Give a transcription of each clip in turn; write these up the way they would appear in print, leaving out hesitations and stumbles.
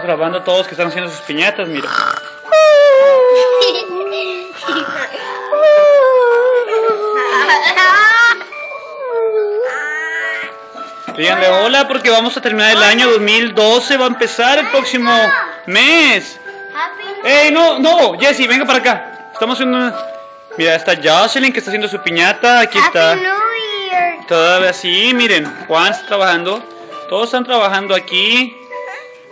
grabando a todos que están haciendo sus piñatas, mira. Díganle hola porque vamos a terminar el año 2012, va a empezar el próximo mes. ¡Ey, no! Jessy, venga para acá. Estamos haciendo una... Mira, está Jocelyn que está haciendo su piñata, aquí está. Todavía sí, miren, Juan está trabajando. Todos están trabajando aquí,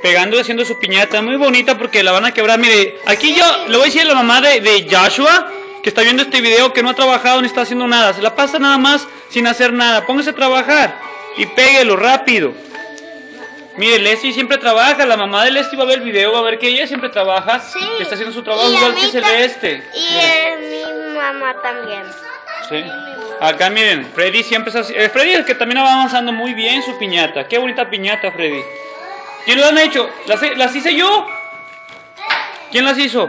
pegando y haciendo su piñata. Muy bonita porque la van a quebrar. Mire, aquí yo le voy a decir a la mamá de Joshua, que está viendo este video, que no ha trabajado ni está haciendo nada. Se la pasa nada más sin hacer nada. Póngase a trabajar y péguelo rápido. Mire, Leslie siempre trabaja. La mamá de Leslie va a ver el video, va a ver que ella siempre trabaja. Sí. Que está haciendo su trabajo igual que Celeste. Y mi mamá también. Sí. Acá miren, Freddy siempre está... Freddy es el que también va avanzando muy bien su piñata. Qué bonita piñata, Freddy. ¿Quién lo han hecho? ¿Las hice yo? ¿Quién las hizo?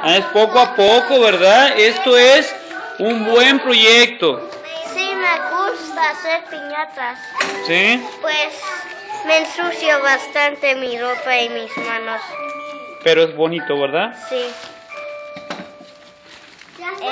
Es poco a poco, ¿verdad? Esto es un buen proyecto. Sí, me gusta hacer piñatas. ¿Sí? Pues me ensucio bastante mi ropa y mis manos. Pero es bonito, ¿verdad? Sí.